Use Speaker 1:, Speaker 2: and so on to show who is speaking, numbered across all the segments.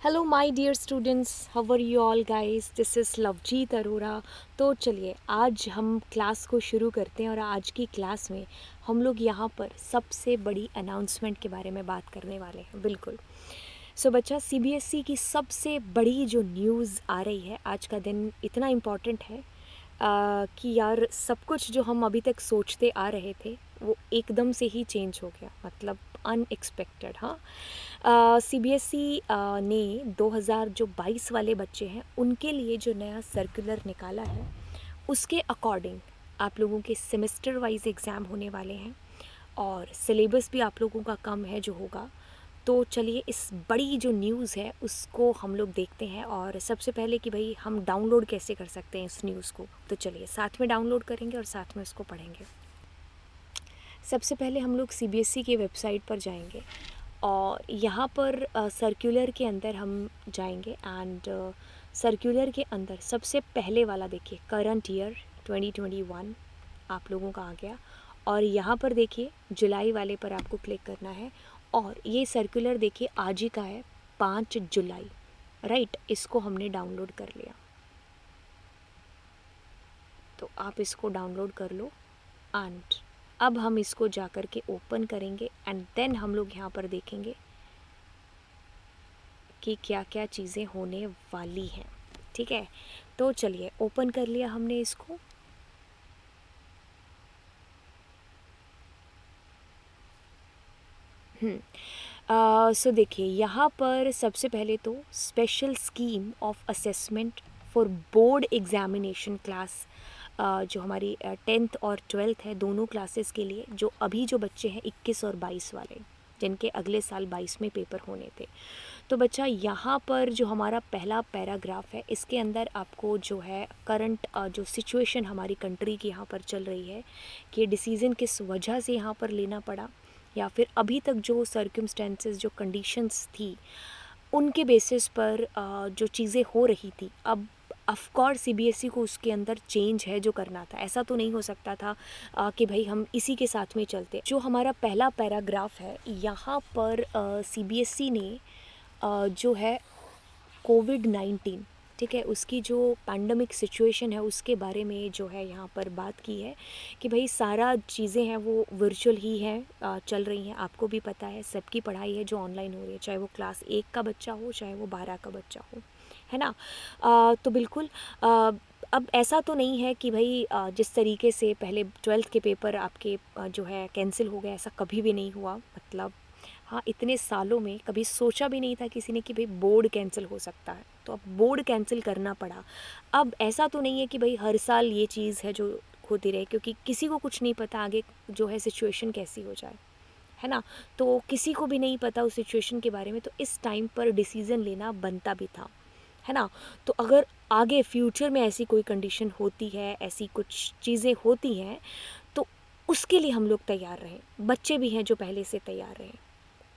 Speaker 1: Hello my dear students, how are you all guys. This is Lovejeet Arora. तो चलिए आज हम क्लास को शुरू करते हैं और आज की क्लास में हम लोग यहाँ पर सबसे बड़ी अनाउंसमेंट के बारे में बात करने वाले हैं। बिल्कुल। सो बच्चा, सीबीएसई की सबसे बड़ी जो न्यूज़ आ रही है, आज का दिन इतना इम्पॉर्टेंट है कि यार सब कुछ जो हम अभी तक सोचते आ रहे थे वो एकदम से ही चेंज हो गया, मतलब अनएक्सपेक्टेड। हाँ, सीबीएसई ने 2022 वाले बच्चे हैं उनके लिए जो नया सर्कुलर निकाला है उसके अकॉर्डिंग आप लोगों के सेमेस्टर वाइज एग्ज़ाम होने वाले हैं और सिलेबस भी आप लोगों का कम है जो होगा। तो चलिए इस बड़ी जो न्यूज़ है उसको हम लोग देखते हैं। और सबसे पहले कि भाई हम डाउनलोड कैसे कर सकते हैं इस न्यूज़ को, तो चलिए साथ में डाउनलोड करेंगे और साथ में उसको पढ़ेंगे। सबसे पहले हम लोग सीबीएसई की वेबसाइट पर जाएंगे और यहाँ पर सर्कुलर के अंदर हम जाएंगे एंड सर्कुलर के अंदर सबसे पहले वाला देखिए, करंट ईयर 2021 आप लोगों का आ गया। और यहाँ पर देखिए जुलाई वाले पर आपको क्लिक करना है और ये सर्कुलर देखिए आज ही का है, 5 जुलाई, राइट। इसको हमने डाउनलोड कर लिया, तो आप इसको डाउनलोड कर लो एंड अब हम इसको जा कर के ओपन करेंगे एंड देन हम लोग यहाँ पर देखेंगे कि क्या क्या चीज़ें होने वाली हैं। ठीक है, तो चलिए ओपन कर लिया हमने इसको। सो देखिए यहाँ पर सबसे पहले तो special scheme of assessment for board examination class, जो हमारी 10th और 12th है दोनों क्लासेस के लिए, जो अभी जो बच्चे हैं 21 और 22 वाले, जिनके अगले साल 22 में पेपर होने थे। तो बच्चा यहाँ पर जो हमारा पहला पैराग्राफ है इसके अंदर आपको जो है करंट जो सिचुएशन हमारी कंट्री की यहाँ पर चल रही है कि डिसीज़न किस वजह से यहाँ पर लेना पड़ा, या फिर अभी तक जो सर्कमस्टेंसेस जो कंडीशंस थी उनके बेसिस पर जो चीज़ें हो रही थी। अब ऑफ कोर्स सीबीएसई को उसके अंदर चेंज है जो करना था, ऐसा तो नहीं हो सकता था कि भाई हम इसी के साथ में चलते। जो हमारा पहला पैराग्राफ है यहाँ पर सीबीएसई ने जो है कोविड-19, ठीक है, उसकी जो पैंडमिक सिचुएशन है उसके बारे में जो है यहाँ पर बात की है कि भाई सारा चीज़ें हैं वो वर्चुअल ही हैं, चल रही हैं। आपको भी पता है सबकी पढ़ाई है जो ऑनलाइन हो रही है, चाहे वो क्लास 1 का बच्चा हो चाहे वो 12 का बच्चा हो, है ना। तो बिल्कुल अब ऐसा तो नहीं है कि भाई जिस तरीके से पहले 12th के पेपर आपके जो है कैंसिल हो गए, ऐसा कभी भी नहीं हुआ। मतलब हाँ, इतने सालों में कभी सोचा भी नहीं था किसी ने कि भाई बोर्ड कैंसिल हो सकता है, तो अब बोर्ड कैंसिल करना पड़ा। अब ऐसा तो नहीं है कि भाई हर साल ये चीज़ है जो होती रहे, क्योंकि किसी को कुछ नहीं पता आगे जो है सिचुएशन कैसी हो जाए, है ना। तो किसी को भी नहीं पता उस सिचुएशन के बारे में, तो इस टाइम पर डिसीज़न लेना बनता भी था, है ना। तो अगर आगे फ्यूचर में ऐसी कोई कंडीशन होती है, ऐसी कुछ चीज़ें होती हैं, तो उसके लिए हम लोग तैयार रहें। बच्चे भी हैं जो पहले से तैयार रहें,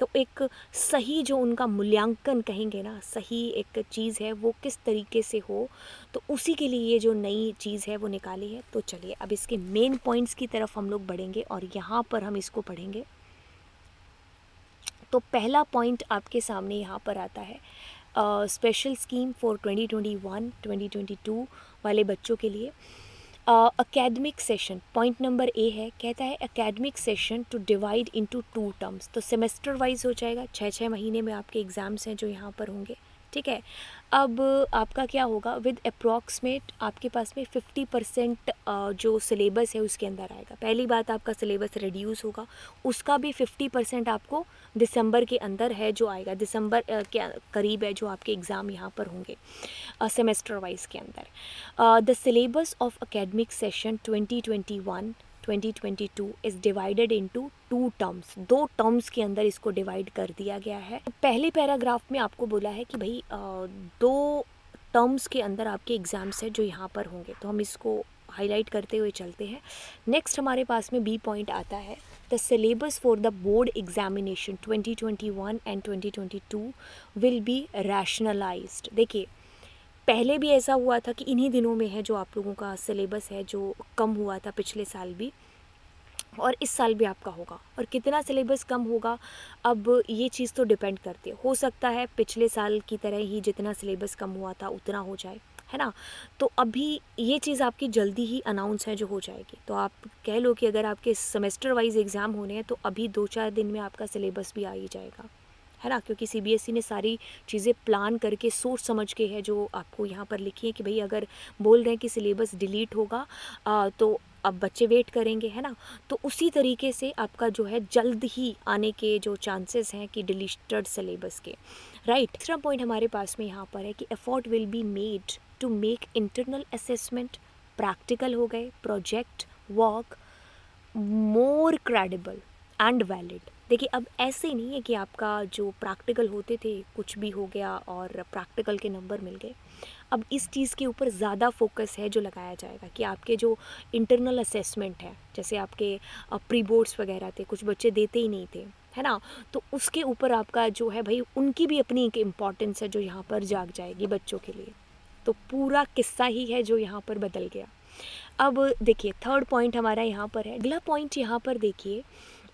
Speaker 1: तो एक सही जो उनका मूल्यांकन कहेंगे ना, सही एक चीज़ है वो किस तरीके से हो, तो उसी के लिए ये जो नई चीज़ है वो निकाली है। तो चलिए अब इसके मेन पॉइंट्स की तरफ हम लोग बढ़ेंगे और यहाँ पर हम इसको पढ़ेंगे। तो पहला पॉइंट आपके सामने यहाँ पर आता है, स्पेशल स्कीम फॉर 2021-2022 वाले बच्चों के लिए। Academic session, point number A है, कहता है academic session to divide into 2 terms. तो सेमेस्टर वाइज हो जाएगा, 6 महीने में आपके एग्ज़ाम्स हैं जो यहाँ पर होंगे, ठीक है। अब आपका क्या होगा, विद अप्रॉक्सीमेट आपके पास में 50% जो सिलेबस है उसके अंदर आएगा। पहली बात, आपका सिलेबस रिड्यूस होगा, उसका भी 50% आपको दिसंबर के अंदर है जो आएगा, दिसंबर के करीब है जो आपके एग्ज़ाम यहाँ पर होंगे सेमेस्टर वाइज के अंदर। The syllabus of academic session 2021-2022 is divided into 2 terms. 2 terms के अंदर इसको डिवाइड कर दिया गया है। पहले पैराग्राफ में आपको बोला है कि भाई 2 टर्म्स के अंदर आपके एग्ज़ाम्स हैं जो यहाँ पर होंगे, तो हम इसको हाईलाइट करते हुए चलते हैं। नेक्स्ट हमारे पास में बी पॉइंट आता है, the syllabus for the board examination 2021 and 2022 will be rationalised. देखिए पहले भी ऐसा हुआ था कि इन्हीं दिनों में है जो आप लोगों का सिलेबस है जो कम हुआ था पिछले साल भी, और इस साल भी आपका होगा। और कितना सिलेबस कम होगा, अब ये चीज़ तो डिपेंड करती है। हो सकता है पिछले साल की तरह ही जितना सिलेबस कम हुआ था उतना हो जाए, है ना। तो अभी ये चीज़ आपकी जल्दी ही अनाउंस है जो हो जाएगी। तो आप कह लो कि अगर आपके सेमेस्टर वाइज एग्ज़ाम होने हैं तो अभी 2-4 दिन में आपका सिलेबस भी आ ही जाएगा, है ना। क्योंकि सीबीएसई ने सारी चीज़ें प्लान करके सोच समझ के है जो आपको यहाँ पर लिखी है कि भाई अगर बोल रहे हैं कि सिलेबस डिलीट होगा तो अब बच्चे वेट करेंगे, है ना। तो उसी तरीके से आपका जो है जल्द ही आने के जो चांसेस हैं कि डिलीटेड सिलेबस के, राइट। तीसरा पॉइंट हमारे पास में यहाँ पर है कि effort will be made to make internal assessment, practical हो गए, project work more credible and valid. देखिए अब ऐसे नहीं है कि आपका जो प्रैक्टिकल होते थे कुछ भी हो गया और प्रैक्टिकल के नंबर मिल गए। अब इस चीज़ के ऊपर ज़्यादा फोकस है जो लगाया जाएगा कि आपके जो इंटरनल असेसमेंट है, जैसे आपके प्री बोर्ड्स वगैरह थे, कुछ बच्चे देते ही नहीं थे, है ना। तो उसके ऊपर आपका जो है भाई उनकी भी अपनी एक इम्पॉर्टेंस है जो यहाँ पर जाग जाएगी बच्चों के लिए। तो पूरा किस्सा ही है जो यहाँ पर बदल गया। अब देखिए थर्ड पॉइंट हमारा यहाँ पर है। अगला पॉइंट यहाँ पर देखिए,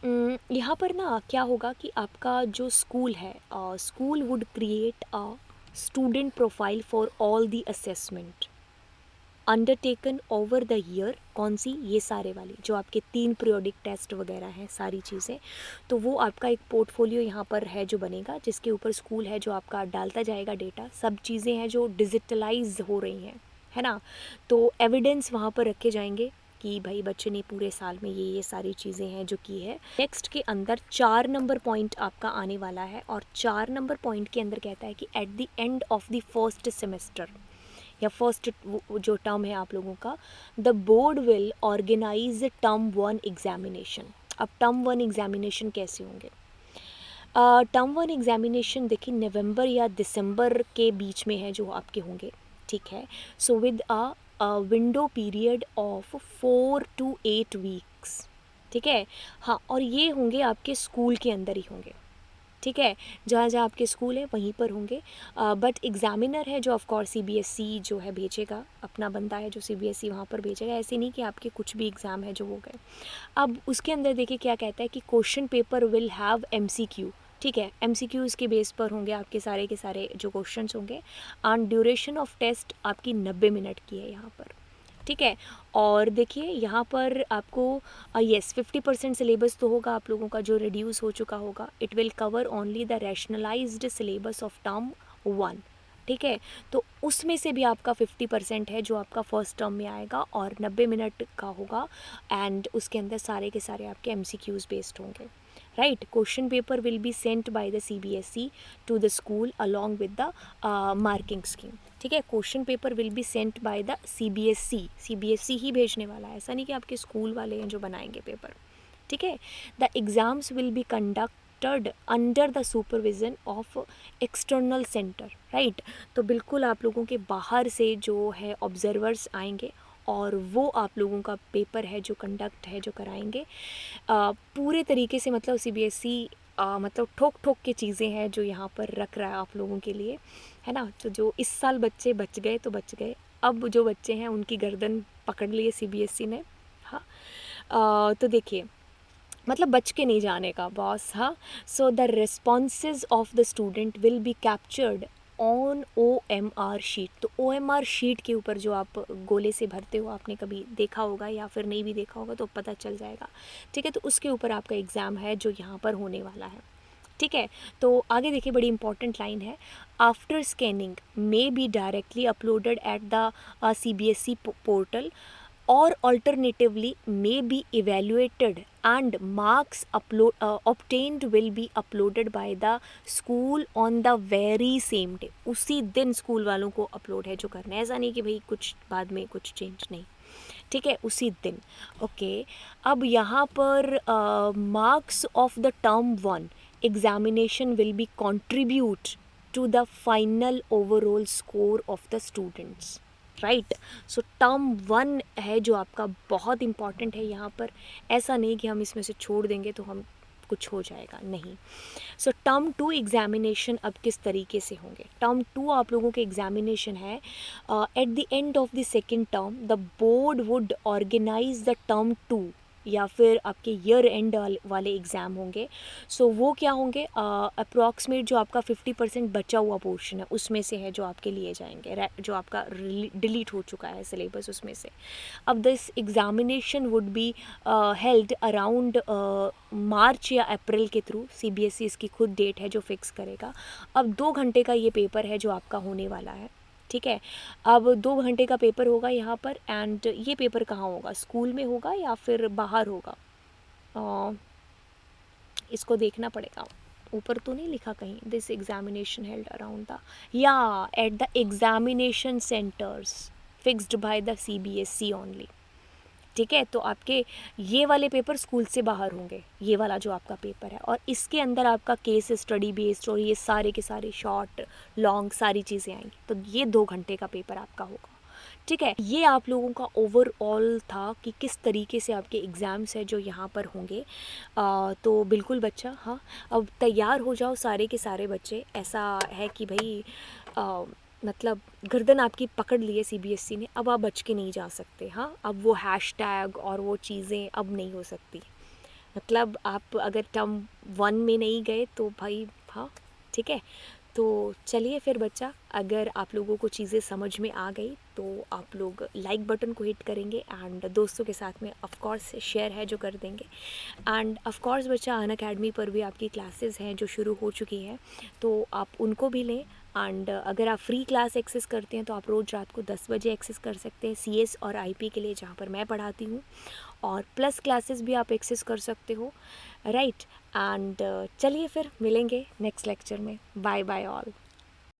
Speaker 1: यहाँ पर ना क्या होगा कि आपका जो स्कूल है, school would create a student profile for all the assessment undertaken over the year. कौन सी? ये सारे वाली जो आपके 3 पीरियोडिक टेस्ट वगैरह हैं, सारी चीज़ें। तो वो आपका एक पोर्टफोलियो यहाँ पर है जो बनेगा, जिसके ऊपर स्कूल है जो आपका डालता जाएगा डेटा। सब चीज़ें हैं जो डिजिटलाइज हो रही हैं, है ना। तो एविडेंस वहाँ पर रखे जाएंगे कि भाई बच्चे ने पूरे साल में ये सारी चीज़ें हैं जो की है। नेक्स्ट के अंदर 4 नंबर पॉइंट आपका आने वाला है, और 4 नंबर पॉइंट के अंदर कहता है कि at the end of the first semester या फर्स्ट जो टर्म है आप लोगों का, the board will organise term 1 examination. अब टर्म 1 एग्जामिनेशन कैसे होंगे? टर्म 1 एग्जामिनेशन देखिए नवंबर या दिसंबर के बीच में है जो आपके होंगे, ठीक है। So with a window period of 4 to 8 weeks, ठीक है। हाँ, और ये होंगे आपके स्कूल के अंदर ही होंगे, ठीक है। जहाँ जहाँ आपके स्कूल है वहीं पर होंगे। बट एग्ज़ामिनर है जो ऑफ कोर्स सीबीएसई जो है भेजेगा, अपना बंदा है जो सीबीएसई वहाँ पर भेजेगा। ऐसे नहीं कि आपके कुछ भी एग्ज़ाम है जो हो गए। अब उसके अंदर देखिए क्या कहता है कि question paper will have MCQ, ठीक है। एमसीक्यूज़ के बेस पर होंगे आपके सारे के सारे जो क्वेश्चंस होंगे। एंड ड्यूरेशन ऑफ टेस्ट आपकी 90 मिनट की है यहाँ पर, ठीक है। और देखिए यहाँ पर आपको येस 50% सिलेबस तो होगा आप लोगों का जो रिड्यूस हो चुका होगा। It will cover only the rationalised syllabus of term 1, ठीक है। तो उसमें से भी आपका 50% है जो आपका फर्स्ट टर्म में आएगा और 90 मिनट का होगा। एंड उसके अंदर सारे के सारे आपके एमसीक्यूज़ बेस्ड होंगे, right. Question paper will be sent by the CBSE to the school along with the marking scheme, ठीक है। Question paper will be sent by the CBSE ही भेजने वाला है, ऐसा नहीं कि आपके स्कूल वाले हैं जो बनाएंगे पेपर, ठीक है। The exams will be conducted under the supervision of external centre, right. तो बिल्कुल आप लोगों के बाहर से जो है ऑब्जर्वर्स आएंगे और वो आप लोगों का पेपर है जो कंडक्ट है जो कराएंगे पूरे तरीके से। मतलब सीबीएसई मतलब ठोक ठोक के चीज़ें हैं जो यहाँ पर रख रहा है आप लोगों के लिए, है ना। तो जो इस साल बच्चे बच गए तो बच गए, अब जो बच्चे हैं उनकी गर्दन पकड़ ली है सीबीएसई ने। हाँ, तो देखिए मतलब बच के नहीं जाने का बॉस। हाँ, so the responses of the student will be captured on OMR sheet. तो OMR शीट के ऊपर जो आप गोले से भरते हो, आपने कभी देखा होगा या फिर नहीं भी देखा होगा तो पता चल जाएगा, ठीक है। तो उसके ऊपर आपका एग्ज़ाम है जो यहाँ पर होने वाला है, ठीक है। तो आगे देखिए बड़ी इंपॉर्टेंट लाइन है, after scanning may be directly uploaded at the CBSE portal or alternatively may be evaluated and marks obtained will be uploaded by the school on the very same day। उसी दिन school वालों को upload है जो करना है, ऐसा नहीं कि भाई कुछ बाद में कुछ चेंज नहीं, ठीक है, उसी दिन। ओके, अब यहाँ पर marks of the term 1 examination will be contribute to the final overall score of the students, right. So term 1 है जो आपका बहुत इंपॉर्टेंट है यहाँ पर। ऐसा नहीं कि हम इसमें से छोड़ देंगे तो हम कुछ हो जाएगा, नहीं। सो टर्म 2 एग्जामिनेशन अब किस तरीके से होंगे? टर्म 2 आप लोगों के एग्जामिनेशन है at the end of the second term the board would organise the term 2 या फिर आपके ईयर एंड वाले एग्ज़ाम होंगे। सो वो क्या होंगे, अप्रॉक्सीमेट जो आपका 50% बचा हुआ पोर्शन है उसमें से है जो आपके लिए जाएंगे, जो आपका डिलीट हो चुका है सिलेबस उसमें से। अब this examination would be held around March या अप्रैल के थ्रू। सीबीएसई इसकी खुद डेट है जो फिक्स करेगा। अब 2 घंटे का ये पेपर है जो आपका होने वाला है, ठीक है। अब 2 घंटे का पेपर होगा यहाँ पर, एंड ये पेपर कहाँ होगा, स्कूल में होगा या फिर बाहर होगा, इसको देखना पड़ेगा। ऊपर तो नहीं लिखा कहीं, this examination held around the, या at the examination centres fixed by the CBSE only, ठीक है। तो आपके ये वाले पेपर स्कूल से बाहर होंगे, ये वाला जो आपका पेपर है, और इसके अंदर आपका केस स्टडी बेस्ड और ये सारे के सारे शॉर्ट लॉन्ग सारी चीज़ें आएंगी। तो ये 2 घंटे का पेपर आपका होगा, ठीक है। ये आप लोगों का ओवरऑल था कि किस तरीके से आपके एग्ज़ाम्स है जो यहाँ पर होंगे। तो बिल्कुल बच्चा, हाँ, अब तैयार हो जाओ सारे के सारे बच्चे। ऐसा है कि भाई मतलब गर्दन आपकी पकड़ ली है सीबीएसई ने, अब आप बच के नहीं जा सकते। हाँ, अब वो हैशटैग और वो चीज़ें अब नहीं हो सकती। मतलब आप अगर टर्म 1 में नहीं गए तो भाई, हाँ, ठीक है। तो चलिए फिर बच्चा, अगर आप लोगों को चीज़ें समझ में आ गई तो आप लोग लाइक बटन को हिट करेंगे, एंड दोस्तों के साथ में ऑफ कोर्स शेयर है जो कर देंगे। एंड ऑफ कोर्स बच्चा, अन अकेडमी पर भी आपकी क्लासेस हैं जो शुरू हो चुकी हैं, तो आप उनको भी लें। एंड अगर आप फ्री क्लास एक्सेस करते हैं तो आप रोज़ रात को 10 बजे एक्सेस कर सकते हैं सीएस और आईपी के लिए, जहाँ पर मैं पढ़ाती हूँ, और प्लस क्लासेस भी आप एक्सेस कर सकते हो, राइट। एंड चलिए फिर मिलेंगे नेक्स्ट लेक्चर में। Bye bye all.